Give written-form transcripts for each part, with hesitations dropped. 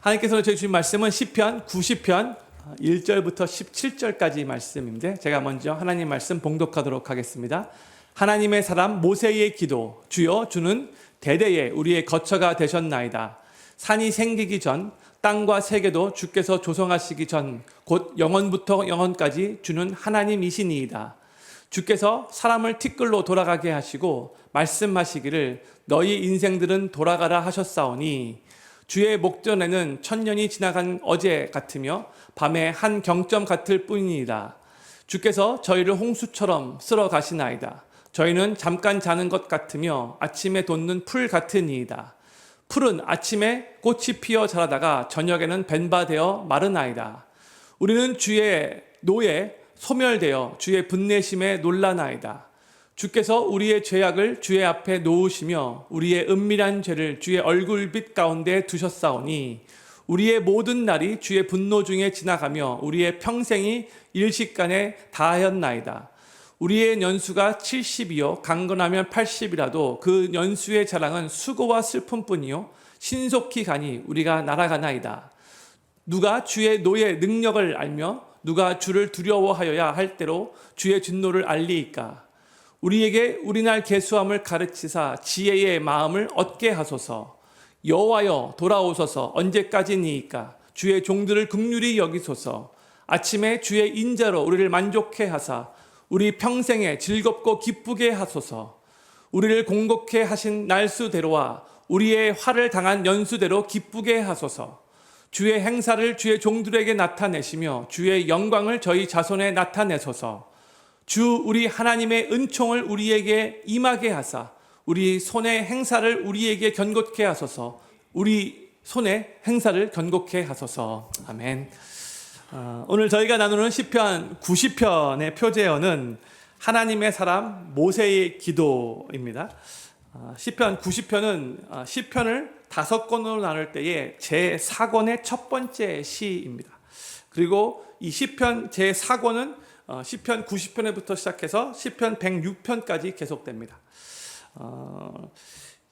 하나님께서 저희 주신 말씀은 시편 90편 1절부터 17절까지 말씀인데, 제가 먼저 하나님 말씀 봉독하도록 하겠습니다. 하나님의 사람 모세의 기도. 주여, 주는 대대에 우리의 거처가 되셨나이다. 산이 생기기 전, 땅과 세계도 주께서 조성하시기 전, 곧 영원부터 영원까지 주는 하나님이시니이다. 주께서 사람을 티끌로 돌아가게 하시고 말씀하시기를 너희 인생들은 돌아가라 하셨사오니, 주의 목전에는 천년이 지나간 어제 같으며 밤에 한 경점 같을 뿐이니이다. 주께서 저희를 홍수처럼 쓸어 가시나이다. 저희는 잠깐 자는 것 같으며 아침에 돋는 풀 같으니이다. 풀은 아침에 꽃이 피어 자라다가 저녁에는 벤바되어 마르나이다. 우리는 주의 노에 소멸되어 주의 분내심에 놀라나이다. 주께서 우리의 죄악을 주의 앞에 놓으시며 우리의 은밀한 죄를 주의 얼굴빛 가운데 두셨사오니, 우리의 모든 날이 주의 분노 중에 지나가며 우리의 평생이 일식간에 다하였나이다. 우리의 연수가 70이요 강건하면 80이라도 그 연수의 자랑은 수고와 슬픔뿐이요 신속히 가니 우리가 날아가나이다. 누가 주의 노의 능력을 알며 누가 주를 두려워하여야 할 때로 주의 진노를 알리이까. 우리에게 우리날 계수함을 가르치사 지혜의 마음을 얻게 하소서. 여호와여, 돌아오소서. 언제까지니이까. 주의 종들을 긍휼히 여기소서. 아침에 주의 인자로 우리를 만족해 하사 우리 평생에 즐겁고 기쁘게 하소서. 우리를 공곡해 하신 날수대로와 우리의 화를 당한 연수대로 기쁘게 하소서. 주의 행사를 주의 종들에게 나타내시며 주의 영광을 저희 자손에 나타내소서. 주 우리 하나님의 은총을 우리에게 임하게 하사 우리 손의 행사를 우리에게 견고케 하소서. 우리 손의 행사를 견고케 하소서. 아멘. 오늘 저희가 나누는 시편 90편의 표제어는 하나님의 사람 모세의 기도입니다. 시편 90편은 시편을 5권으로 나눌 때에 제4권의 첫 번째 시입니다. 그리고 이 시편 제4권은 시편 90편에부터 시작해서 시편 106편까지 계속됩니다.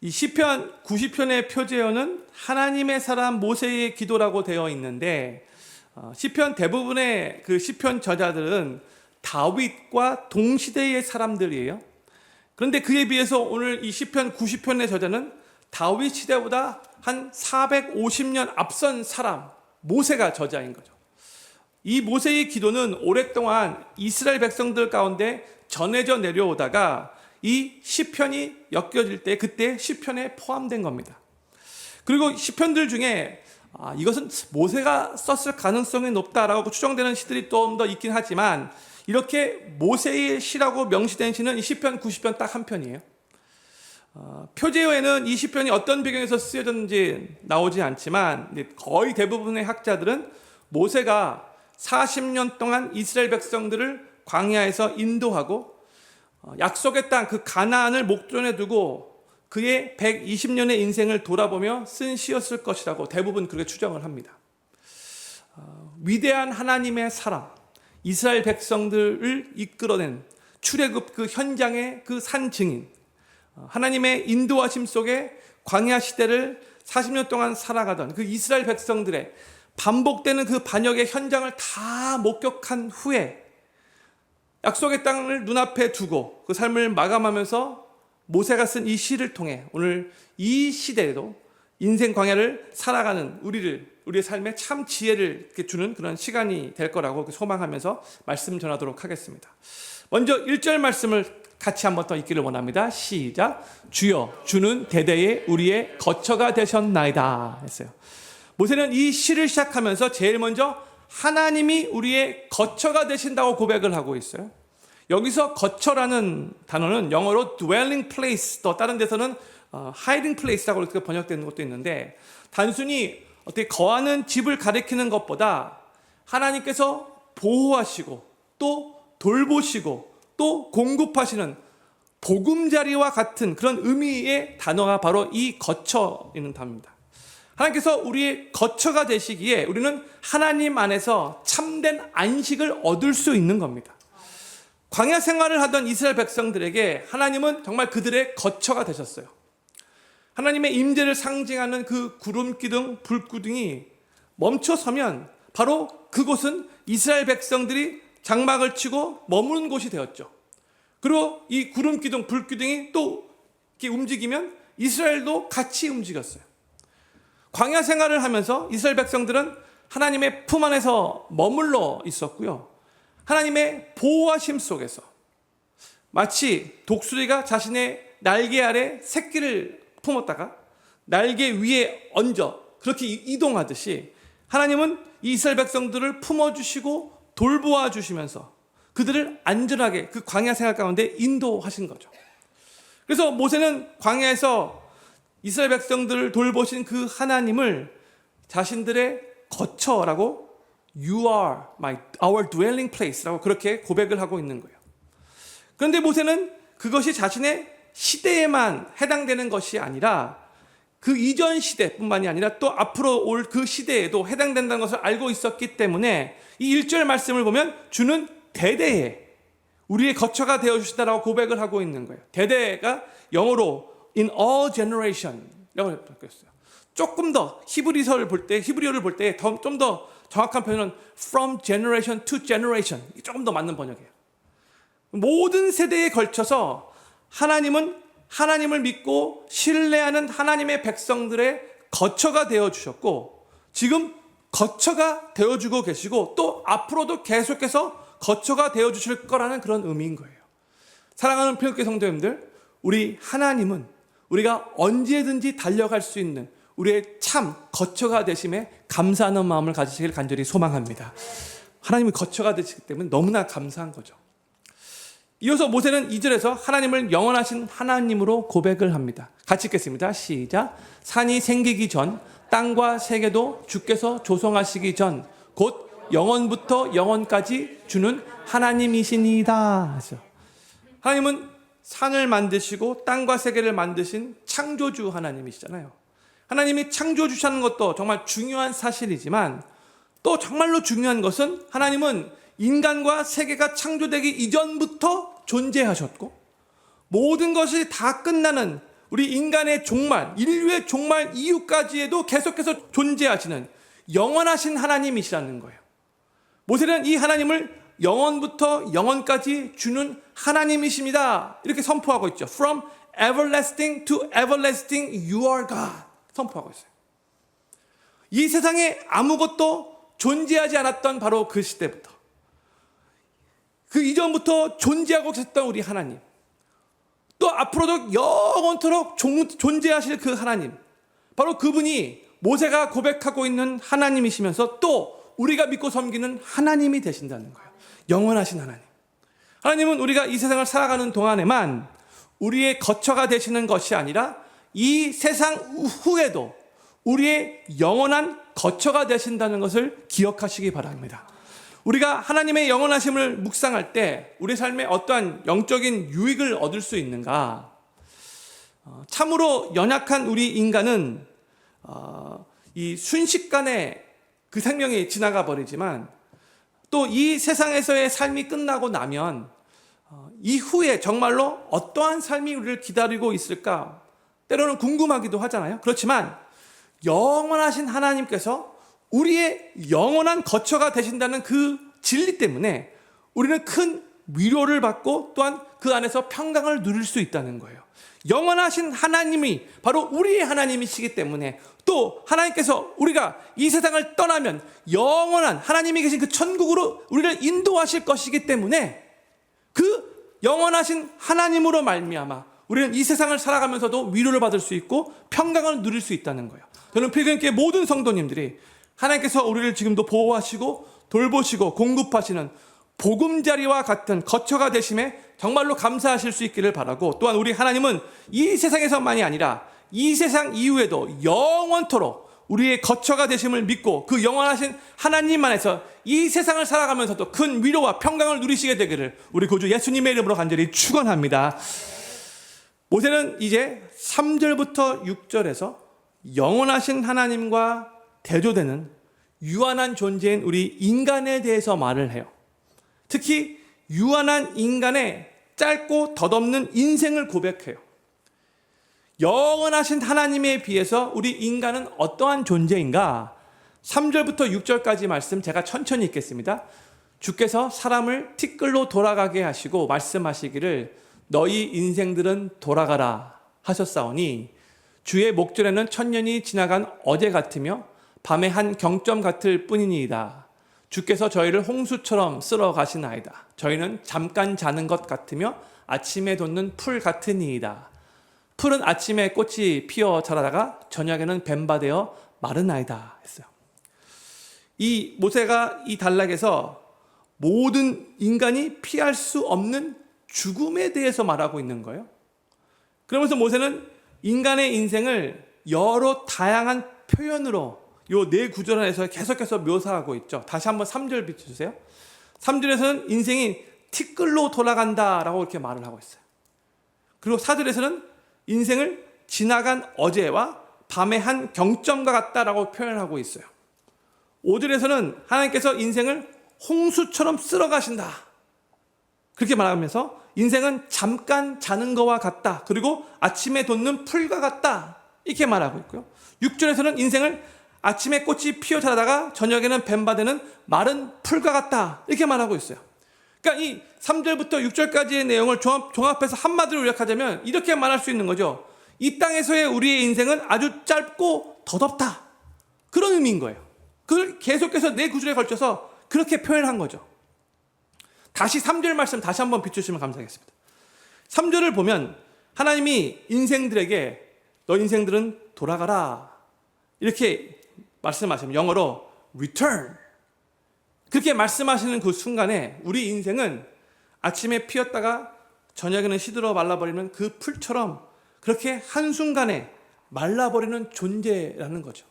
이 시편 90편의 표제어는 하나님의 사람 모세의 기도라고 되어 있는데, 시편 대부분의 그 시편 저자들은 다윗과 동시대의 사람들이에요. 그런데 그에 비해서 오늘 이 시편 90편의 저자는 다윗 시대보다 한 450년 앞선 사람 모세가 저자인 거죠. 이 모세의 기도는 오랫동안 이스라엘 백성들 가운데 전해져 내려오다가 이 시편이 엮여질 때 그때 시편에 포함된 겁니다. 그리고 시편들 중에 이것은 모세가 썼을 가능성이 높다라고 추정되는 시들이 좀 더 있긴 하지만, 이렇게 모세의 시라고 명시된 시는 이 시편 90편 딱 한 편이에요. 표제어에는 이 시편이 어떤 배경에서 쓰여졌는지 나오지 않지만, 거의 대부분의 학자들은 모세가 40년 동안 이스라엘 백성들을 광야에서 인도하고 약속의 땅 그 가나안을 목전에 두고 그의 120년의 인생을 돌아보며 쓴 시였을 것이라고 대부분 그렇게 추정을 합니다. 위대한 하나님의 사람, 이스라엘 백성들을 이끌어낸 출애굽 그 현장의 그 산 증인, 하나님의 인도하심 속에 광야 시대를 40년 동안 살아가던 그 이스라엘 백성들의 반복되는 그 반역의 현장을 다 목격한 후에 약속의 땅을 눈앞에 두고 그 삶을 마감하면서 모세가 쓴 이 시를 통해 오늘 이 시대에도 인생 광야를 살아가는 우리의 삶에 참 지혜를 주는 그런 시간이 될 거라고 소망하면서 말씀 전하도록 하겠습니다. 먼저 1절 말씀을 같이 한번 더 읽기를 원합니다. 시작. 주여, 주는 대대에 우리의 거처가 되셨나이다 했어요. 모세는 이 시를 시작하면서 제일 먼저 하나님이 우리의 거처가 되신다고 고백을 하고 있어요. 여기서 거처라는 단어는 영어로 dwelling place, 또 다른 데서는 hiding place라고 이렇게 번역되는 것도 있는데, 단순히 어떻게 거하는 집을 가리키는 것보다 하나님께서 보호하시고 또 돌보시고 또 공급하시는 보금자리와 같은 그런 의미의 단어가 바로 이 거처이는 단어입니다. 하나님께서 우리의 거처가 되시기에 우리는 하나님 안에서 참된 안식을 얻을 수 있는 겁니다. 광야 생활을 하던 이스라엘 백성들에게 하나님은 정말 그들의 거처가 되셨어요. 하나님의 임재를 상징하는 그 구름 기둥, 불 기둥이 멈춰서면 바로 그곳은 이스라엘 백성들이 장막을 치고 머무는 곳이 되었죠. 그리고 이 구름 기둥, 불 기둥이 또 이렇게 움직이면 이스라엘도 같이 움직였어요. 광야 생활을 하면서 이스라엘 백성들은 하나님의 품 안에서 머물러 있었고요. 하나님의 보호하심 속에서 마치 독수리가 자신의 날개 아래 새끼를 품었다가 날개 위에 얹어 그렇게 이동하듯이 하나님은 이 이스라엘 백성들을 품어주시고 돌보아 주시면서 그들을 안전하게 그 광야 생활 가운데 인도하신 거죠. 그래서 모세는 광야에서 이스라엘 백성들을 돌보신 그 하나님을 자신들의 거처라고 You are our dwelling place라고 그렇게 고백을 하고 있는 거예요. 그런데 모세는 그것이 자신의 시대에만 해당되는 것이 아니라 그 이전 시대뿐만이 아니라 또 앞으로 올 그 시대에도 해당된다는 것을 알고 있었기 때문에 이 1절 말씀을 보면 주는 대대에 우리의 거처가 되어주시다라고 고백을 하고 있는 거예요. 대대가 영어로 in all generation이라고 바뀌었어요. 조금 더 히브리어를 볼 때 좀 더 정확한 표현은 from generation to generation, 조금 더 맞는 번역이에요. 모든 세대에 걸쳐서 하나님은 하나님을 믿고 신뢰하는 하나님의 백성들의 거처가 되어주셨고 지금 거처가 되어주고 계시고 또 앞으로도 계속해서 거처가 되어주실 거라는 그런 의미인 거예요. 사랑하는 필요교회 성도님들, 우리 하나님은 우리가 언제든지 달려갈 수 있는 우리의 참 거처가 되심에 감사하는 마음을 가지시길 간절히 소망합니다. 하나님이 거처가 되시기 때문에 너무나 감사한 거죠. 이어서 모세는 2절에서 하나님을 영원하신 하나님으로 고백을 합니다. 같이 읽겠습니다. 시작. 산이 생기기 전 땅과 세계도 주께서 조성하시기 전 곧 영원부터 영원까지 주는 하나님이시니이다. 하나님은 산을 만드시고 땅과 세계를 만드신 창조주 하나님이시잖아요. 하나님이 창조주시는 것도 정말 중요한 사실이지만 또 정말로 중요한 것은 하나님은 인간과 세계가 창조되기 이전부터 존재하셨고 모든 것이 다 끝나는 우리 인간의 종말, 인류의 종말 이후까지에도 계속해서 존재하시는 영원하신 하나님이시라는 거예요. 모세는 이 하나님을 영원부터 영원까지 주는 하나님이십니다. 이렇게 선포하고 있죠. From everlasting to everlasting you are God. 선포하고 있어요. 이 세상에 아무것도 존재하지 않았던 바로 그 시대부터 그 이전부터 존재하고 계셨던 우리 하나님, 또 앞으로도 영원토록 존재하실 그 하나님, 바로 그분이 모세가 고백하고 있는 하나님이시면서 또 우리가 믿고 섬기는 하나님이 되신다는 거예요. 영원하신 하나님. 하나님은 우리가 이 세상을 살아가는 동안에만 우리의 거처가 되시는 것이 아니라 이 세상 후에도 우리의 영원한 거처가 되신다는 것을 기억하시기 바랍니다. 우리가 하나님의 영원하심을 묵상할 때 우리 삶에 어떠한 영적인 유익을 얻을 수 있는가? 참으로 연약한 우리 인간은 이 순식간에 그 생명이 지나가 버리지만 또 이 세상에서의 삶이 끝나고 나면 이후에 정말로 어떠한 삶이 우리를 기다리고 있을까? 때로는 궁금하기도 하잖아요. 그렇지만 영원하신 하나님께서 우리의 영원한 거처가 되신다는 그 진리 때문에 우리는 큰 위로를 받고 또한 그 안에서 평강을 누릴 수 있다는 거예요. 영원하신 하나님이 바로 우리의 하나님이시기 때문에 또 하나님께서 우리가 이 세상을 떠나면 영원한 하나님이 계신 그 천국으로 우리를 인도하실 것이기 때문에 그 영원하신 하나님으로 말미암아 우리는 이 세상을 살아가면서도 위로를 받을 수 있고 평강을 누릴 수 있다는 거예요. 저는 필경교회 모든 성도님들이 하나님께서 우리를 지금도 보호하시고 돌보시고 공급하시는 보금자리와 같은 거처가 되심에 정말로 감사하실 수 있기를 바라고, 또한 우리 하나님은 이 세상에서만이 아니라 이 세상 이후에도 영원토록 우리의 거처가 되심을 믿고 그 영원하신 하나님 안에서 이 세상을 살아가면서도 큰 위로와 평강을 누리시게 되기를 우리 구주 예수님의 이름으로 간절히 축원합니다. 모세는 이제 3절부터 6절에서 영원하신 하나님과 대조되는 유한한 존재인 우리 인간에 대해서 말을 해요. 특히 유한한 인간의 짧고 덧없는 인생을 고백해요. 영원하신 하나님에 비해서 우리 인간은 어떠한 존재인가? 3절부터 6절까지 말씀 제가 천천히 읽겠습니다. 주께서 사람을 티끌로 돌아가게 하시고 말씀하시기를 너희 인생들은 돌아가라 하셨사오니 주의 목전에는 천년이 지나간 어제 같으며 밤의 한 경점 같을 뿐이니이다. 주께서 저희를 홍수처럼 쓸어 가시나이다. 저희는 잠깐 자는 것 같으며 아침에 돋는 풀 같으니이다. 풀은 아침에 꽃이 피어 자라다가 저녁에는 뱀바되어 마르나이다 했어요. 이 모세가 이 단락에서 모든 인간이 피할 수 없는 죽음에 대해서 말하고 있는 거예요. 그러면서 모세는 인간의 인생을 여러 다양한 표현으로 요 네 구절 안에서 계속해서 묘사하고 있죠. 다시 한번 3절 비춰주세요. 3절에서는 인생이 티끌로 돌아간다라고 이렇게 말을 하고 있어요. 그리고 4절에서는 인생을 지나간 어제와 밤의 한 경점과 같다라고 표현하고 있어요. 5절에서는 하나님께서 인생을 홍수처럼 쓸어가신다 그렇게 말하면서 인생은 잠깐 자는 것과 같다, 그리고 아침에 돋는 풀과 같다 이렇게 말하고 있고요. 6절에서는 인생을 아침에 꽃이 피어 자라다가 저녁에는 뱀바되는 마른 풀과 같다 이렇게 말하고 있어요. 그러니까 이 3절부터 6절까지의 내용을 종합해서 한마디로 요약하자면 이렇게 말할 수 있는 거죠. 이 땅에서의 우리의 인생은 아주 짧고 더덥다, 그런 의미인 거예요. 그걸 계속해서 네 구절에 걸쳐서 그렇게 표현한 거죠. 다시 3절 말씀 다시 한번 비추시면 감사하겠습니다. 3절을 보면 하나님이 인생들에게 너 인생들은 돌아가라 이렇게 말씀하시면 영어로 return 그렇게 말씀하시는 그 순간에 우리 인생은 아침에 피었다가 저녁에는 시들어 말라버리는 그 풀처럼 그렇게 한순간에 말라버리는 존재라는 거죠.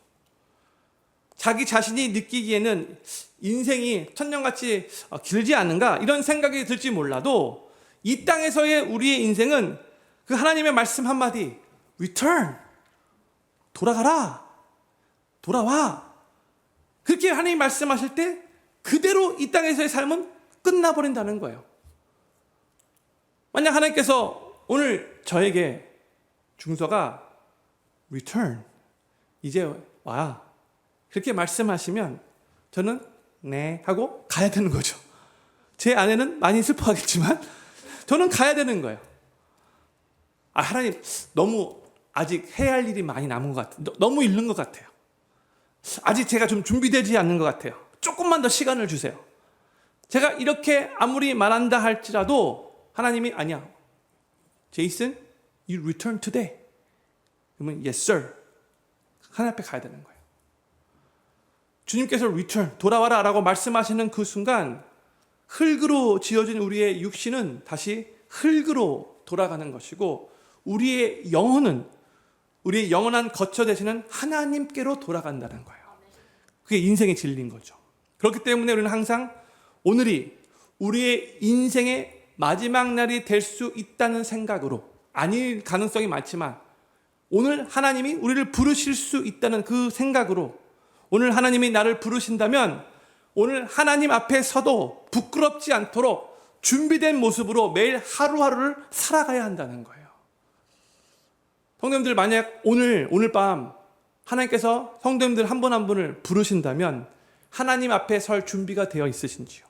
자기 자신이 느끼기에는 인생이 천년같이 길지 않은가 이런 생각이 들지 몰라도 이 땅에서의 우리의 인생은 그 하나님의 말씀 한마디 return 돌아가라 돌아와 그렇게 하나님이 말씀하실 때 그대로 이 땅에서의 삶은 끝나버린다는 거예요. 만약 하나님께서 오늘 저에게 중서가 return 이제 와 그렇게 말씀하시면 저는 네 하고 가야 되는 거죠. 제 아내는 많이 슬퍼하겠지만 저는 가야 되는 거예요. 하나님 너무 아직 해야 할 일이 많이 남은 것 같아요. 너무 잃는 것 같아요. 아직 제가 좀 준비되지 않는 것 같아요. 조금만 더 시간을 주세요. 제가 이렇게 아무리 말한다 할지라도 하나님이 아니야. 제이슨, you return today. 그러면 yes sir. 하나님 앞에 가야 되는 거예요. 주님께서 return, 돌아와라 라고 말씀하시는 그 순간 흙으로 지어진 우리의 육신은 다시 흙으로 돌아가는 것이고 우리의 영혼은 우리의 영원한 거처 되시는 하나님께로 돌아간다는 거예요. 그게 인생의 진리인 거죠. 그렇기 때문에 우리는 항상 오늘이 우리의 인생의 마지막 날이 될 수 있다는 생각으로, 아닐 가능성이 많지만 오늘 하나님이 우리를 부르실 수 있다는 그 생각으로, 오늘 하나님이 나를 부르신다면 오늘 하나님 앞에 서도 부끄럽지 않도록 준비된 모습으로 매일 하루하루를 살아가야 한다는 거예요. 성도님들, 만약 오늘 밤 하나님께서 성도님들 한 분 한 분을 부르신다면 하나님 앞에 설 준비가 되어 있으신지요?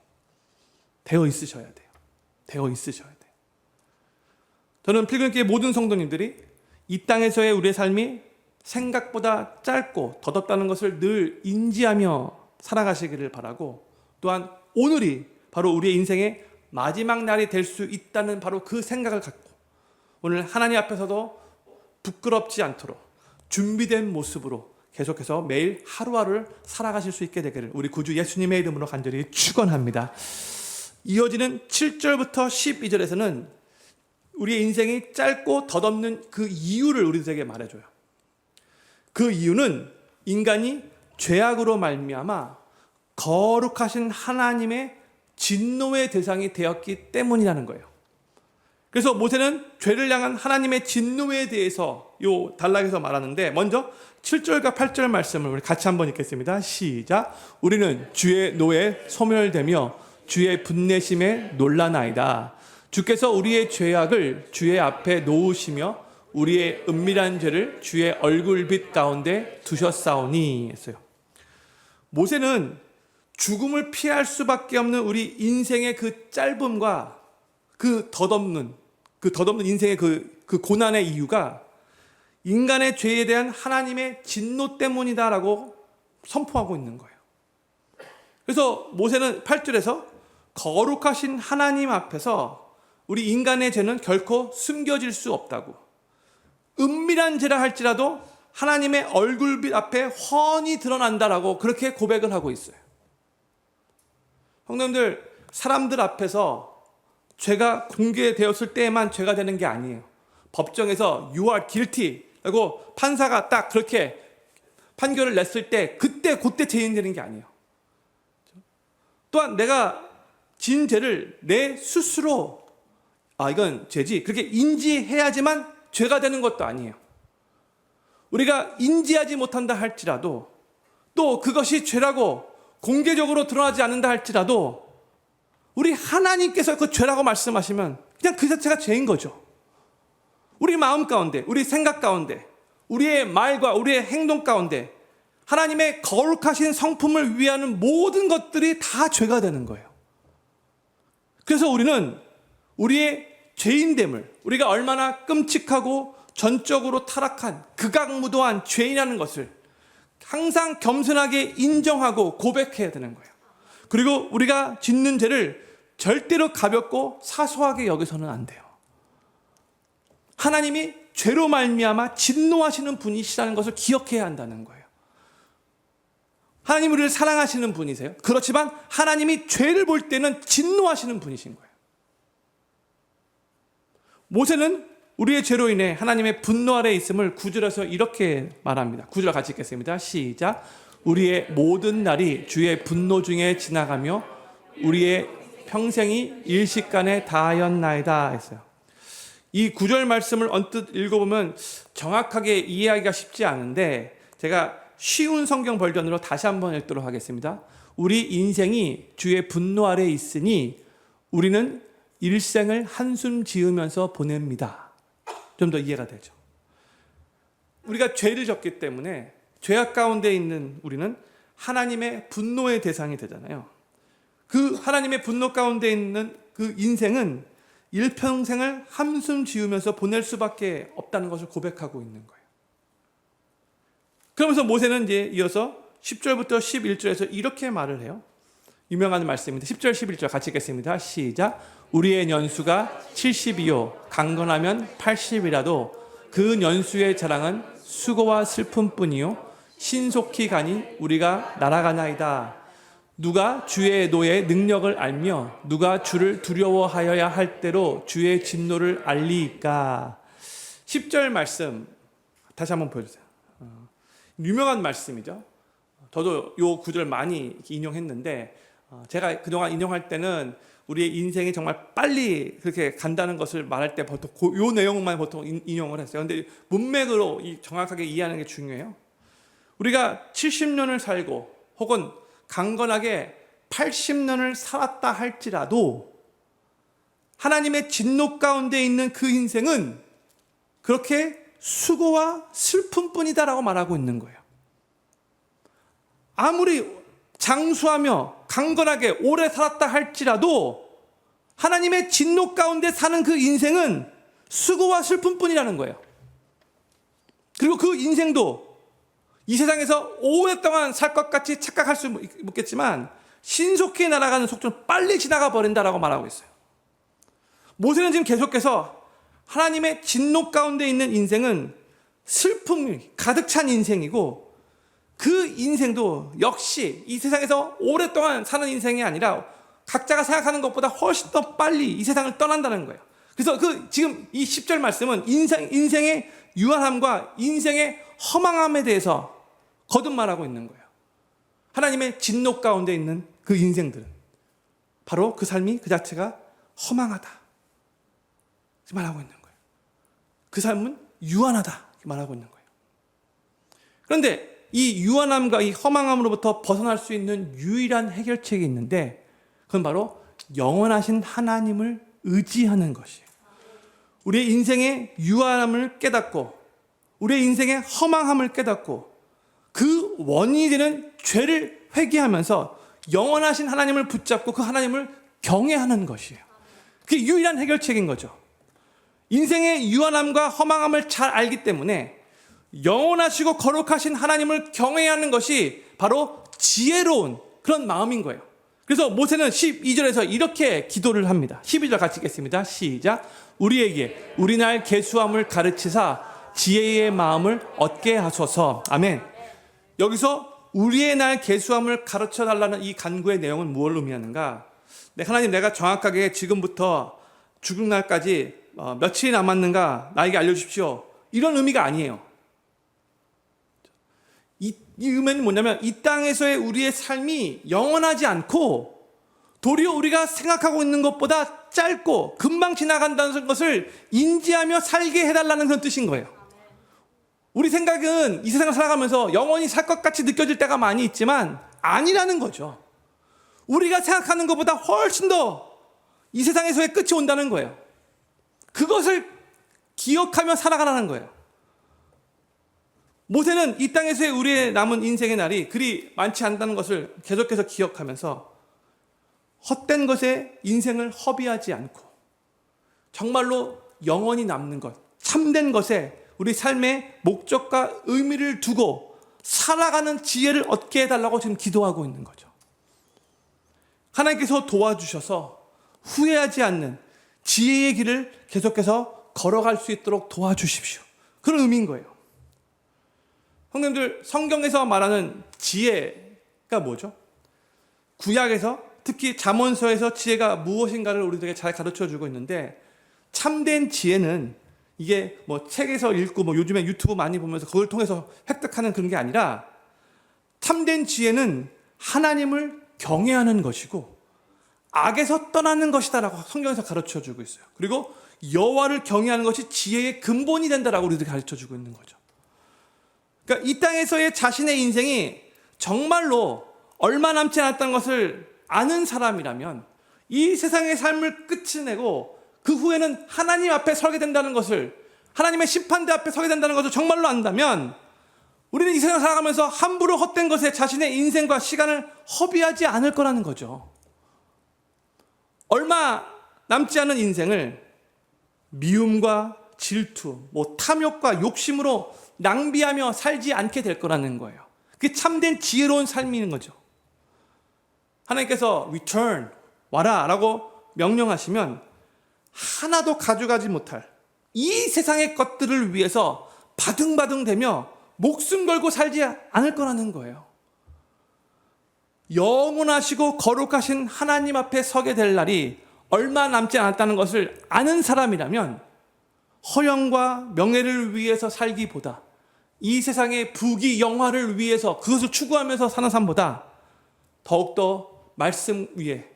되어 있으셔야 돼요. 되어 있으셔야 돼요. 저는 필금교회 모든 성도님들이 이 땅에서의 우리의 삶이 생각보다 짧고 더덥다는 것을 늘 인지하며 살아가시기를 바라고, 또한 오늘이 바로 우리의 인생의 마지막 날이 될 수 있다는 바로 그 생각을 갖고 오늘 하나님 앞에서도 부끄럽지 않도록 준비된 모습으로 계속해서 매일 하루하루를 살아가실 수 있게 되기를 우리 구주 예수님의 이름으로 간절히 축원합니다. 이어지는 7절부터 12절에서는 우리의 인생이 짧고 덧없는 그 이유를 우리들에게 말해줘요. 그 이유는 인간이 죄악으로 말미암아 거룩하신 하나님의 진노의 대상이 되었기 때문이라는 거예요. 그래서 모세는 죄를 향한 하나님의 진노에 대해서 요 단락에서 말하는데, 먼저 7절과 8절 말씀을 우리 같이 한번 읽겠습니다. 시작. 우리는 주의 노에 소멸되며 주의 분내심에 놀라나이다. 주께서 우리의 죄악을 주의 앞에 놓으시며 우리의 은밀한 죄를 주의 얼굴빛 가운데 두셨사오니 했어요. 모세는 죽음을 피할 수밖에 없는 우리 인생의 그 짧음과 그 덧없는 인생의 그 고난의 이유가 인간의 죄에 대한 하나님의 진노 때문이다라고 선포하고 있는 거예요. 그래서 모세는 8절에서 거룩하신 하나님 앞에서 우리 인간의 죄는 결코 숨겨질 수 없다고, 은밀한 죄라 할지라도 하나님의 얼굴빛 앞에 훤히 드러난다라고 그렇게 고백을 하고 있어요. 성도님들, 사람들 앞에서 죄가 공개되었을 때에만 죄가 되는 게 아니에요. 법정에서 you are guilty 라고 판사가 딱 그렇게 판결을 냈을 때 그때 죄인 되는 게 아니에요. 또한 내가 진 죄를 내 스스로 이건 죄지 그렇게 인지해야지만 죄가 되는 것도 아니에요. 우리가 인지하지 못한다 할지라도, 또 그것이 죄라고 공개적으로 드러나지 않는다 할지라도 우리 하나님께서 그 죄라고 말씀하시면 그냥 그 자체가 죄인 거죠. 우리 마음 가운데, 우리 생각 가운데, 우리의 말과 우리의 행동 가운데 하나님의 거룩하신 성품을 위하는 모든 것들이 다 죄가 되는 거예요. 그래서 우리는 우리의 죄인됨을, 우리가 얼마나 끔찍하고 전적으로 타락한 극악무도한 죄인이라는 것을 항상 겸손하게 인정하고 고백해야 되는 거예요. 그리고 우리가 짓는 죄를 절대로 가볍고 사소하게 여기서는 안 돼요. 하나님이 죄로 말미암아 진노하시는 분이시라는 것을 기억해야 한다는 거예요. 하나님 우리를 사랑하시는 분이세요. 그렇지만 하나님이 죄를 볼 때는 진노하시는 분이신 거예요. 모세는 우리의 죄로 인해 하나님의 분노 아래에 있음을 9절에서 이렇게 말합니다. 9절 같이 읽겠습니다. 시작. 우리의 모든 날이 주의 분노 중에 지나가며 우리의 평생이 일식간에 다하였나이다 했어요. 이 9절 말씀을 언뜻 읽어보면 정확하게 이해하기가 쉽지 않은데 제가 쉬운 성경 버전으로 다시 한번 읽도록 하겠습니다. 우리 인생이 주의 분노 아래에 있으니 우리는 일생을 한숨 지으면서 보냅니다. 좀 더 이해가 되죠. 우리가 죄를 졌기 때문에 죄악 가운데 있는 우리는 하나님의 분노의 대상이 되잖아요. 그 하나님의 분노 가운데 있는 그 인생은 일평생을 한숨 지으면서 보낼 수밖에 없다는 것을 고백하고 있는 거예요. 그러면서 모세는 이제 이어서 10절부터 11절에서 이렇게 말을 해요. 유명한 말씀입니다. 10절 11절 같이 읽겠습니다. 시작. 우리의 년수가 70이요 강건하면 80이라도 그 년수의 자랑은 수고와 슬픔뿐이요 신속히 가니 우리가 날아가나이다. 누가 주의 노의 능력을 알며 누가 주를 두려워하여야 할 대로 주의 진노를 알리이까. 10절 말씀 다시 한번 보여주세요. 유명한 말씀이죠. 저도 요 구절 많이 인용했는데 제가 그동안 인용할 때는 우리의 인생이 정말 빨리 그렇게 간다는 것을 말할 때 보통 요 내용만 보통 인용을 했어요. 그런데 문맥으로 정확하게 이해하는 게 중요해요. 우리가 70년을 살고 혹은 강건하게 80년을 살았다 할지라도 하나님의 진노 가운데 있는 그 인생은 그렇게 수고와 슬픔뿐이다라고 말하고 있는 거예요. 아무리 장수하며 강건하게 오래 살았다 할지라도 하나님의 진노 가운데 사는 그 인생은 수고와 슬픔뿐이라는 거예요. 그리고 그 인생도 이 세상에서 오랫동안 살 것 같이 착각할 수 있겠지만 신속히 날아가는 속도는 빨리 지나가 버린다라고 말하고 있어요. 모세는 지금 계속해서 하나님의 진노 가운데 있는 인생은 슬픔이 가득 찬 인생이고 그 인생도 역시 이 세상에서 오랫동안 사는 인생이 아니라 각자가 생각하는 것보다 훨씬 더 빨리 이 세상을 떠난다는 거예요. 그래서 지금 이 10절 말씀은 인생의 유한함과 인생의 허망함에 대해서 거듭말하고 있는 거예요. 하나님의 진노 가운데 있는 그 인생들은 바로 그 삶이 그 자체가 허망하다 말하고 있는 거예요. 그 삶은 유한하다 말하고 있는 거예요. 그런데 이 유한함과 이 허망함으로부터 벗어날 수 있는 유일한 해결책이 있는데 그건 바로 영원하신 하나님을 의지하는 것이에요. 우리의 인생의 유한함을 깨닫고 우리의 인생의 허망함을 깨닫고 그 원인이 되는 죄를 회개하면서 영원하신 하나님을 붙잡고 그 하나님을 경외하는 것이에요. 그게 유일한 해결책인 거죠. 인생의 유한함과 허망함을 잘 알기 때문에 영원하시고 거룩하신 하나님을 경외하는 것이 바로 지혜로운 그런 마음인 거예요. 그래서 모세는 12절에서 이렇게 기도를 합니다. 12절 같이 읽겠습니다. 시작. 우리에게 우리날 계수함을 가르치사 지혜의 마음을 얻게 하소서. 아멘. 여기서 우리의 날 계수함을 가르쳐 달라는 이 간구의 내용은 무엇을 의미하는가? 하나님, 내가 정확하게 지금부터 죽을 날까지 며칠이 남았는가 나에게 알려주십시오. 이런 의미가 아니에요. 이 의미는 뭐냐면 이 땅에서의 우리의 삶이 영원하지 않고 도리어 우리가 생각하고 있는 것보다 짧고 금방 지나간다는 것을 인지하며 살게 해달라는 그런 뜻인 거예요. 우리 생각은 이 세상을 살아가면서 영원히 살 것 같이 느껴질 때가 많이 있지만 아니라는 거죠. 우리가 생각하는 것보다 훨씬 더 이 세상에서의 끝이 온다는 거예요. 그것을 기억하며 살아가라는 거예요. 모세는 이 땅에서의 우리의 남은 인생의 날이 그리 많지 않다는 것을 계속해서 기억하면서 헛된 것에 인생을 허비하지 않고 정말로 영원히 남는 것, 참된 것에 우리 삶의 목적과 의미를 두고 살아가는 지혜를 얻게 해달라고 지금 기도하고 있는 거죠. 하나님께서 도와주셔서 후회하지 않는 지혜의 길을 계속해서 걸어갈 수 있도록 도와주십시오. 그런 의미인 거예요. 형님들, 성경에서 말하는 지혜가 뭐죠? 구약에서 특히 잠언서에서 지혜가 무엇인가를 우리들에게 잘 가르쳐 주고 있는데, 참된 지혜는 이게 뭐 책에서 읽고 뭐 요즘에 유튜브 많이 보면서 그걸 통해서 획득하는 그런 게 아니라, 참된 지혜는 하나님을 경외하는 것이고 악에서 떠나는 것이다라고 성경에서 가르쳐 주고 있어요. 그리고 여호와를 경외하는 것이 지혜의 근본이 된다라고 우리들 가르쳐 주고 있는 거죠. 그러니까 이 땅에서의 자신의 인생이 정말로 얼마 남지 않았다는 것을 아는 사람이라면 이 세상의 삶을 끝내고 그 후에는 하나님 앞에 서게 된다는 것을, 하나님의 심판대 앞에 서게 된다는 것을 정말로 안다면 우리는 이 세상을 살아가면서 함부로 헛된 것에 자신의 인생과 시간을 허비하지 않을 거라는 거죠. 얼마 남지 않은 인생을 미움과 질투, 탐욕과 욕심으로 낭비하며 살지 않게 될 거라는 거예요. 그게 참된 지혜로운 삶인 거죠. 하나님께서 return, 와라 라고 명령하시면 하나도 가져가지 못할 이 세상의 것들을 위해서 바등바등대며 목숨 걸고 살지 않을 거라는 거예요. 영원하시고 거룩하신 하나님 앞에 서게 될 날이 얼마 남지 않았다는 것을 아는 사람이라면 허영과 명예를 위해서 살기보다 이 세상의 부귀 영화를 위해서 그것을 추구하면서 사는 삶보다 더욱더 말씀 위에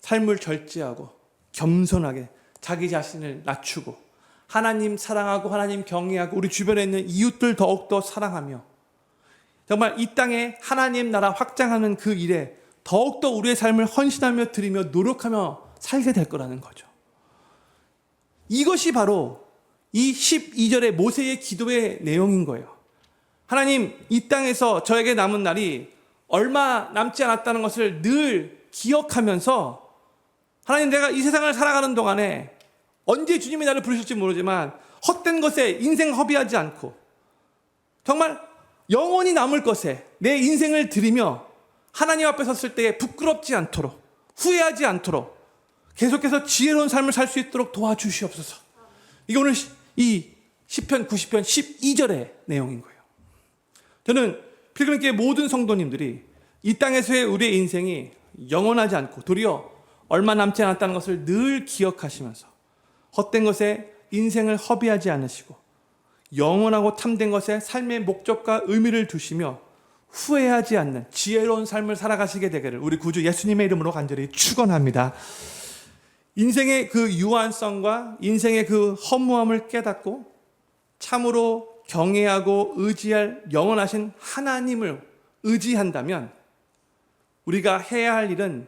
삶을 절제하고 겸손하게 자기 자신을 낮추고 하나님 사랑하고 하나님 경외하고 우리 주변에 있는 이웃들 더욱더 사랑하며 정말 이 땅에 하나님 나라 확장하는 그 일에 더욱더 우리의 삶을 헌신하며 드리며 노력하며 살게 될 거라는 거죠. 이것이 바로 이 12절의 모세의 기도의 내용인 거예요. 하나님, 이 땅에서 저에게 남은 날이 얼마 남지 않았다는 것을 늘 기억하면서 하나님, 내가 이 세상을 살아가는 동안에 언제 주님이 나를 부르실지 모르지만 헛된 것에 인생 허비하지 않고 정말 영원히 남을 것에 내 인생을 드리며 하나님 앞에 섰을 때에 부끄럽지 않도록 후회하지 않도록 계속해서 지혜로운 삶을 살 수 있도록 도와주시옵소서. 이게 오늘 이 시편 90편 12절의 내용인 거예요. 저는 필그림교회 모든 성도님들이 이 땅에서의 우리의 인생이 영원하지 않고 도리어 얼마 남지 않았다는 것을 늘 기억하시면서 헛된 것에 인생을 허비하지 않으시고 영원하고 참된 것에 삶의 목적과 의미를 두시며 후회하지 않는 지혜로운 삶을 살아가시게 되기를 우리 구주 예수님의 이름으로 간절히 축원합니다. 인생의 그 유한성과 인생의 그 허무함을 깨닫고 참으로 경외하고 의지할 영원하신 하나님을 의지한다면 우리가 해야 할 일은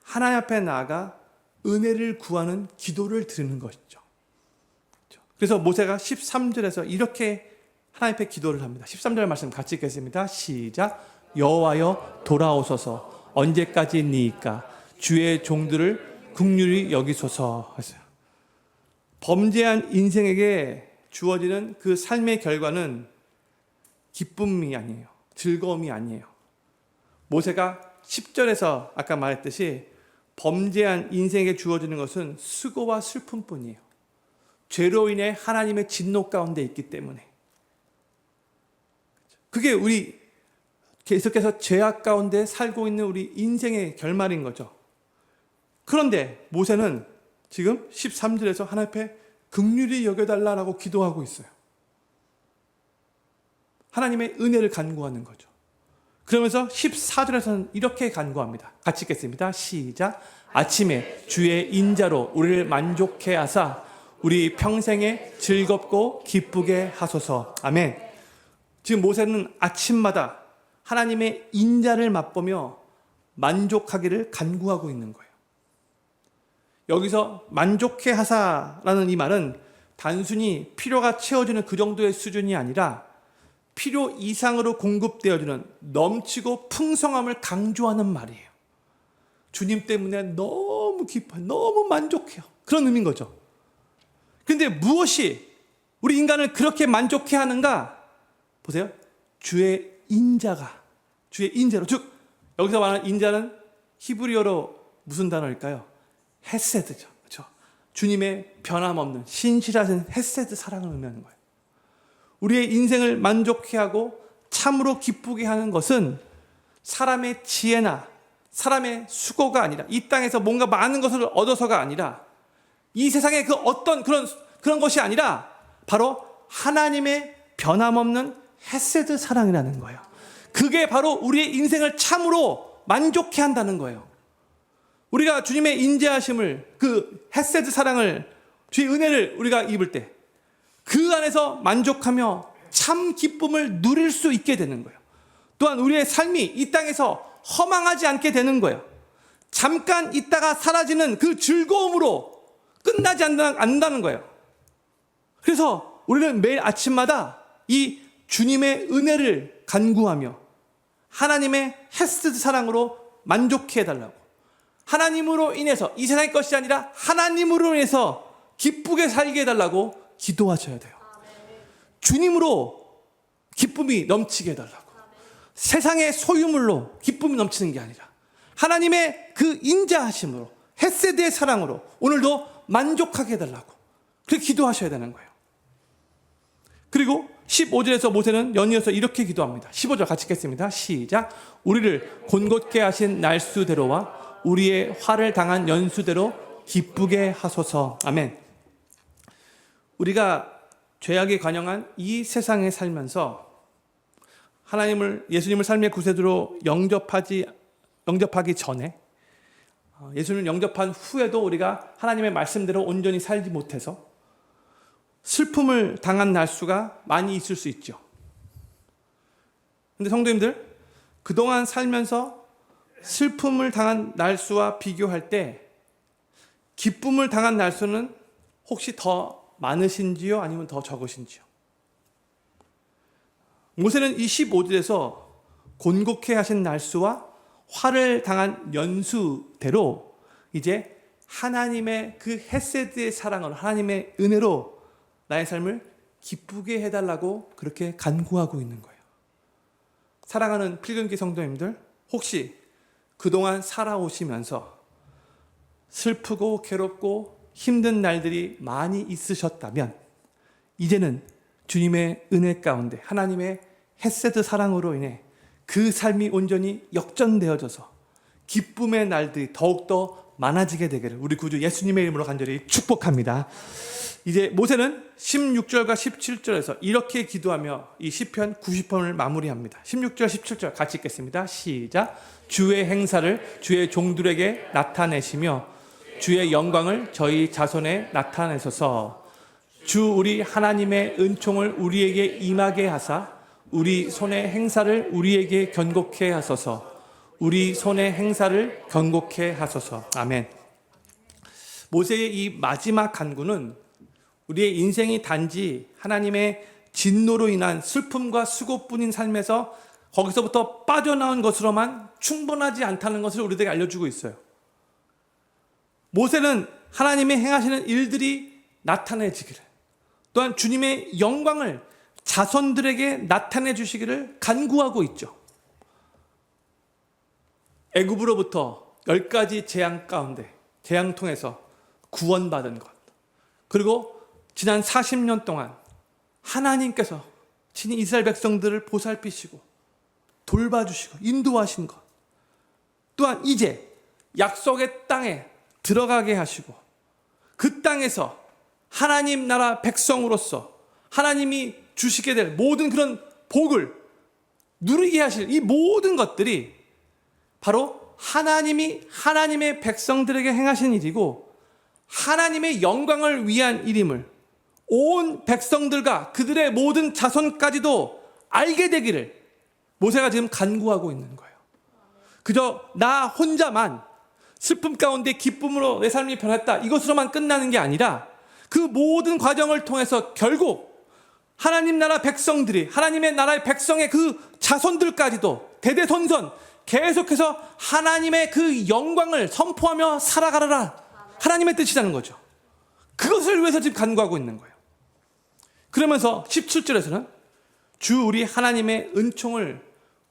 하나님 앞에 나아가 은혜를 구하는 기도를 드리는 것이죠. 그래서 모세가 13절에서 이렇게 하나님 앞에 기도를 합니다. 13절 말씀 같이 읽겠습니다. 시작. 여호와여 돌아오소서. 언제까지니이까 주의 종들을 긍휼히 여기소서 하세요. 범죄한 인생에게 주어지는 그 삶의 결과는 기쁨이 아니에요. 즐거움이 아니에요. 모세가 10절에서 아까 말했듯이 범죄한 인생에게 주어지는 것은 수고와 슬픔뿐이에요. 죄로 인해 하나님의 진노 가운데 있기 때문에. 그게 우리 계속해서 죄악 가운데 살고 있는 우리 인생의 결말인 거죠. 그런데 모세는 지금 13절에서 하나님 앞에 긍휼히 여겨달라고 기도하고 있어요. 하나님의 은혜를 간구하는 거죠. 그러면서 14절에서는 이렇게 간구합니다. 같이 읽겠습니다. 시작. 아침에 주의 인자로 우리를 만족해 하사 우리 평생에 즐겁고 기쁘게 하소서. 아멘. 지금 모세는 아침마다 하나님의 인자를 맛보며 만족하기를 간구하고 있는 거예요. 여기서 만족해 하사라는 이 말은 단순히 필요가 채워지는 그 정도의 수준이 아니라 필요 이상으로 공급되어지는 넘치고 풍성함을 강조하는 말이에요. 주님 때문에 너무 기뻐요. 너무 만족해요. 그런 의미인 거죠. 그런데 무엇이 우리 인간을 그렇게 만족해 하는가? 보세요. 주의 인자로, 즉 여기서 말하는 인자는 히브리어로 무슨 단어일까요? 헤세드죠. 그렇죠? 주님의 변함없는 신실하신 헤세드 사랑을 의미하는 거예요. 우리의 인생을 만족해 하고 참으로 기쁘게 하는 것은 사람의 지혜나 사람의 수고가 아니라 이 땅에서 뭔가 많은 것을 얻어서가 아니라 이 세상의 그 어떤 그런 것이 아니라 바로 하나님의 변함없는 헤세드 사랑이라는 거예요. 그게 바로 우리의 인생을 참으로 만족해 한다는 거예요. 우리가 주님의 인자하심을, 그 헤세드 사랑을, 주의 은혜를 우리가 입을 때 그 안에서 만족하며 참 기쁨을 누릴 수 있게 되는 거예요. 또한 우리의 삶이 이 땅에서 허망하지 않게 되는 거예요. 잠깐 있다가 사라지는 그 즐거움으로 끝나지 않는다는 거예요. 그래서 우리는 매일 아침마다 이 주님의 은혜를 간구하며 하나님의 헤세드 사랑으로 만족해 달라고, 하나님으로 인해서 이 세상의 것이 아니라 하나님으로 인해서 기쁘게 살게 해달라고 기도하셔야 돼요. 주님으로 기쁨이 넘치게 해달라고. 세상의 소유물로 기쁨이 넘치는 게 아니라 하나님의 그 인자하심으로, 헤세드의 사랑으로 오늘도 만족하게 해달라고 그렇게 기도하셔야 되는 거예요. 그리고 15절에서 모세는 연이어서 이렇게 기도합니다. 15절 같이 읽겠습니다. 시작. 우리를 곤곤케 하신 날수대로와 우리의 화를 당한 연수대로 기쁘게 하소서. 아멘. 우리가 죄악에 관영한 이 세상에 살면서 예수님을 삶의 구세주로 영접하기 전에, 예수님을 영접한 후에도 우리가 하나님의 말씀대로 온전히 살지 못해서 슬픔을 당한 날수가 많이 있을 수 있죠. 그런데 성도님들, 그동안 살면서 슬픔을 당한 날수와 비교할 때 기쁨을 당한 날수는 혹시 더 많으신지요? 아니면 더 적으신지요? 모세는 이 15절에서 곤곡해 하신 날수와 화를 당한 연수대로 이제 하나님의 그 헤세드의 사랑으로, 하나님의 은혜로 나의 삶을 기쁘게 해달라고 그렇게 간구하고 있는 거예요. 사랑하는 필근기 성도님들, 혹시 그동안 살아오시면서 슬프고 괴롭고 힘든 날들이 많이 있으셨다면 이제는 주님의 은혜 가운데 하나님의 헤세드 사랑으로 인해 그 삶이 온전히 역전되어져서 기쁨의 날들이 더욱더 많아지게 되기를 우리 구주 예수님의 이름으로 간절히 축복합니다. 이제 모세는 16절과 17절에서 이렇게 기도하며 이 시편 90편을 마무리합니다. 16절 17절 같이 읽겠습니다. 시작. 주의 행사를 주의 종들에게 나타내시며 주의 영광을 저희 자손에 나타내소서. 주 우리 하나님의 은총을 우리에게 임하게 하사 우리 손의 행사를 우리에게 견고케 하소서. 우리 손의 행사를 견고케 하소서. 아멘. 모세의 이 마지막 간구는 우리의 인생이 단지 하나님의 진노로 인한 슬픔과 수고뿐인 삶에서 거기서부터 빠져나온 것으로만 충분하지 않다는 것을 우리들에게 알려주고 있어요. 모세는 하나님이 행하시는 일들이 나타내지기를, 또한 주님의 영광을 자손들에게 나타내 주시기를 간구하고 있죠. 애굽으로부터 10가지 재앙 가운데, 재앙 통해서 구원받은 것, 그리고 지난 40년 동안 하나님께서 친히 이스라엘 백성들을 보살피시고 돌봐주시고 인도하신 것, 또한 이제 약속의 땅에 들어가게 하시고 그 땅에서 하나님 나라 백성으로서 하나님이 주시게 될 모든 그런 복을 누리게 하실 이 모든 것들이 바로 하나님이 하나님의 백성들에게 행하신 일이고, 하나님의 영광을 위한 일임을 온 백성들과 그들의 모든 자손까지도 알게 되기를 모세가 지금 간구하고 있는 거예요. 그저 나 혼자만 슬픔 가운데 기쁨으로 내 삶이 변했다, 이것으로만 끝나는 게 아니라 그 모든 과정을 통해서 결국 하나님 나라 백성들이, 하나님의 나라의 백성의 그 자손들까지도 대대손손 계속해서 하나님의 그 영광을 선포하며 살아가라, 하나님의 뜻이라는 거죠. 그것을 위해서 지금 간구하고 있는 거예요. 그러면서 17절에서는 주 우리 하나님의 은총을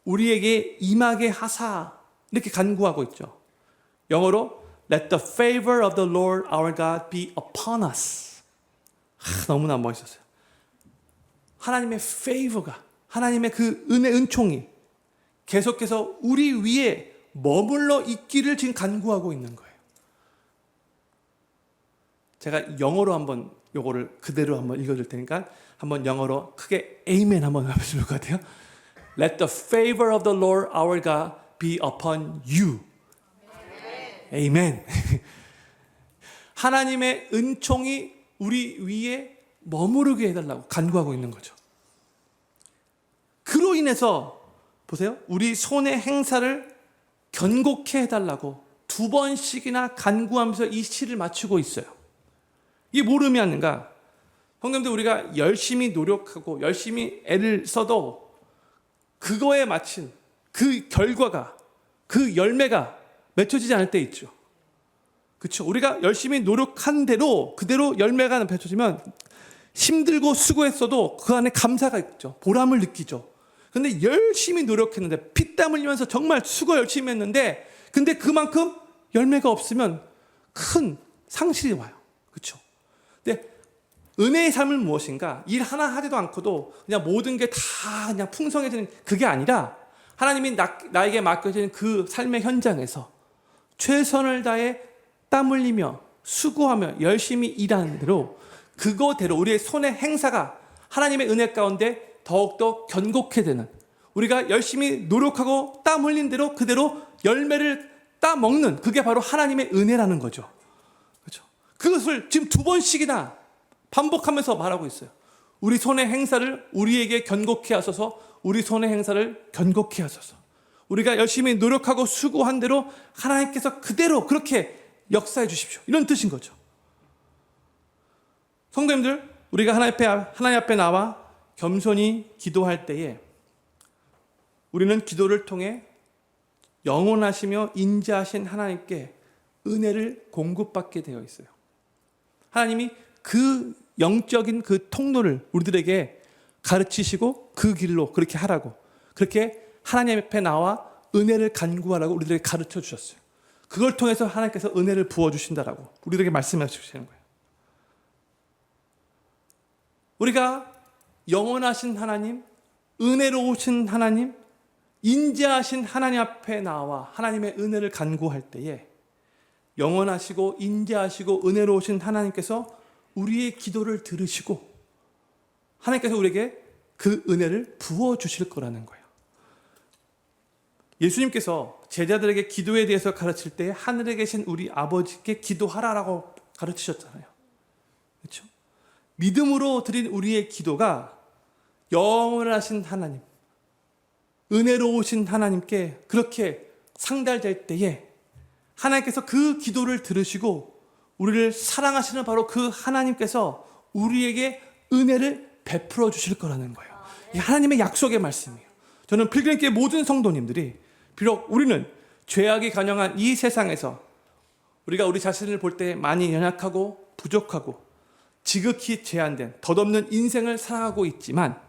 우리에게 임하게 하사, 이렇게 간구하고 있죠. 영어로 Let the favor of the Lord our God be upon us. 너무나 멋있었어요. 하나님의 favor가, 하나님의 그 은혜, 은총이 계속해서 우리 위에 머물러 있기를 지금 간구하고 있는 거예요. 제가 영어로 한번 요거를 그대로 한번 읽어줄 테니까 한번 영어로 크게 Amen 한번 해보시면 좋을 것 같아요. Let the favor of the Lord our God be upon you. Amen. 하나님의 은총이 우리 위에 머무르게 해달라고 간구하고 있는 거죠. 그로 인해서 보세요, 우리 손의 행사를 견고케 해달라고 2번씩이나 간구하면서 이 시를 마치고 있어요. 이게 뭘 의미하는가? 성도님들, 우리가 열심히 노력하고 열심히 애를 써도 그거에 마친 그 결과가, 그 열매가 맺혀지지 않을 때 있죠. 그렇죠? 우리가 열심히 노력한 대로 그대로 열매가 맺혀지면 힘들고 수고했어도 그 안에 감사가 있죠. 보람을 느끼죠. 근데 열심히 노력했는데 피땀 흘리면서 정말 수고 열심히 했는데 근데 그만큼 열매가 없으면 큰 상실이 와요. 그렇죠? 근데 은혜의 삶은 무엇인가? 일 하나 하지도 않고도 그냥 모든 게 다 그냥 풍성해지는 그게 아니라 하나님이 나에게 맡겨진 그 삶의 현장에서 최선을 다해 땀 흘리며 수고하며 열심히 일하는 대로 그거대로 우리의 손의 행사가 하나님의 은혜 가운데 더욱더 견고케 되는, 우리가 열심히 노력하고 땀 흘린 대로 그대로 열매를 따먹는, 그게 바로 하나님의 은혜라는 거죠. 그렇죠? 그것을 지금 2번씩이나 반복하면서 말하고 있어요. 우리 손의 행사를 우리에게 견고케 하소서, 우리 손의 행사를 견고케 하소서. 우리가 열심히 노력하고 수고한 대로 하나님께서 그대로 그렇게 역사해 주십시오, 이런 뜻인 거죠. 성도님들, 우리가 하나님 앞에 나와 겸손히 기도할 때에 우리는 기도를 통해 영원하시며 인자하신 하나님께 은혜를 공급받게 되어 있어요. 하나님이 그 영적인 그 통로를 우리들에게 가르치시고 그 길로 그렇게 하라고, 그렇게 하나님 앞에 나와 은혜를 간구하라고 우리들에게 가르쳐 주셨어요. 그걸 통해서 하나님께서 은혜를 부어주신다라고 우리들에게 말씀해 주시는 거예요. 우리가 영원하신 하나님, 은혜로우신 하나님, 인자하신 하나님 앞에 나와 하나님의 은혜를 간구할 때에 영원하시고 인자하시고 은혜로우신 하나님께서 우리의 기도를 들으시고 하나님께서 우리에게 그 은혜를 부어주실 거라는 거예요. 예수님께서 제자들에게 기도에 대해서 가르칠 때 하늘에 계신 우리 아버지께 기도하라라고 가르치셨잖아요. 그렇죠? 믿음으로 드린 우리의 기도가 영원하신 하나님, 은혜로우신 하나님께 그렇게 상달될 때에 하나님께서 그 기도를 들으시고 우리를 사랑하시는 바로 그 하나님께서 우리에게 은혜를 베풀어 주실 거라는 거예요. 이 하나님의 약속의 말씀이에요. 저는 필그림교회 모든 성도님들이 비록 우리는 죄악이 간영한 이 세상에서 우리가 우리 자신을 볼 때 많이 연약하고 부족하고 지극히 제한된 덧없는 인생을 살아가고 있지만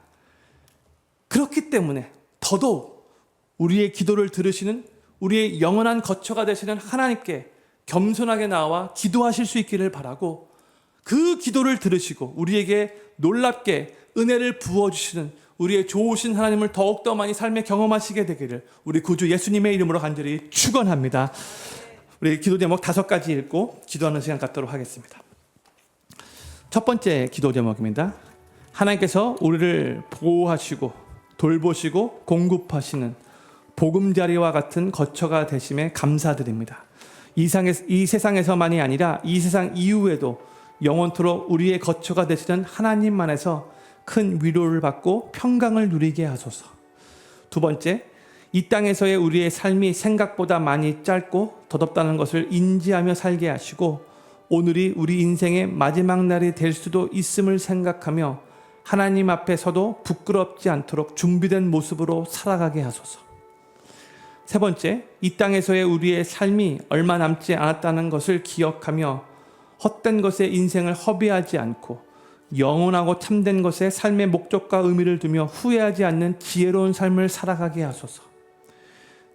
그렇기 때문에 더더욱 우리의 기도를 들으시는 우리의 영원한 거처가 되시는 하나님께 겸손하게 나와 기도하실 수 있기를 바라고 그 기도를 들으시고 우리에게 놀랍게 은혜를 부어주시는 우리의 좋으신 하나님을 더욱더 많이 삶에 경험하시게 되기를 우리 구주 예수님의 이름으로 간절히 축원합니다. 우리 기도 제목 5가지 읽고 기도하는 시간 갖도록 하겠습니다. 첫 번째 기도 제목입니다. 하나님께서 우리를 보호하시고 돌보시고 공급하시는 보금자리와 같은 거처가 되심에 감사드립니다. 이 세상에서만이 아니라 이 세상 이후에도 영원토록 우리의 거처가 되시는 하나님만에서 큰 위로를 받고 평강을 누리게 하소서. 두 번째, 이 땅에서의 우리의 삶이 생각보다 많이 짧고 덧없다는 것을 인지하며 살게 하시고 오늘이 우리 인생의 마지막 날이 될 수도 있음을 생각하며 하나님 앞에 서도 부끄럽지 않도록 준비된 모습으로 살아가게 하소서. 세 번째, 이 땅에서의 우리의 삶이 얼마 남지 않았다는 것을 기억하며 헛된 것에 인생을 허비하지 않고 영원하고 참된 것에 삶의 목적과 의미를 두며 후회하지 않는 지혜로운 삶을 살아가게 하소서.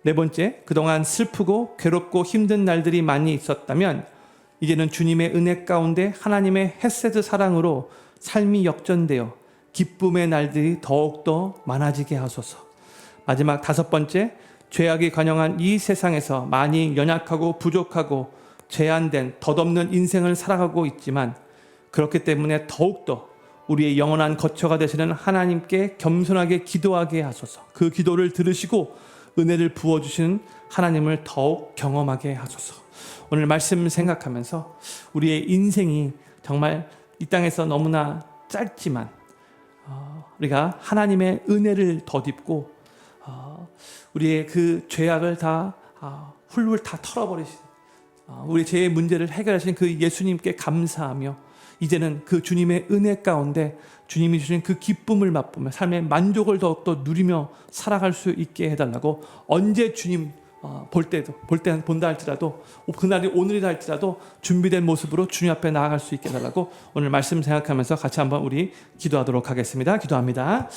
네 번째, 그동안 슬프고 괴롭고 힘든 날들이 많이 있었다면 이제는 주님의 은혜 가운데 하나님의 헤세드 사랑으로 삶이 역전되어 기쁨의 날들이 더욱더 많아지게 하소서. 마지막 5번째, 죄악이 관영한 이 세상에서 많이 연약하고 부족하고 제한된 덧없는 인생을 살아가고 있지만 그렇기 때문에 더욱더 우리의 영원한 거처가 되시는 하나님께 겸손하게 기도하게 하소서. 그 기도를 들으시고 은혜를 부어주시는 하나님을 더욱 경험하게 하소서. 오늘 말씀 생각하면서 우리의 인생이 정말 이 땅에서 너무나 짧지만 우리가 하나님의 은혜를 덧입고 우리의 그 죄악을 다 훌훌 다 털어버리신 우리 죄의 문제를 해결하신 그 예수님께 감사하며 이제는 그 주님의 은혜 가운데 주님이 주신 그 기쁨을 맛보며 삶의 만족을 더욱더 누리며 살아갈 수 있게 해달라고 언제 주님 본다 할지라도 그날이 오늘이다 할지라도 준비된 모습으로 주님 앞에 나아갈 수 있게 해달라고 오늘 말씀 생각하면서 같이 한번 우리 기도하도록 하겠습니다. 기도합니다.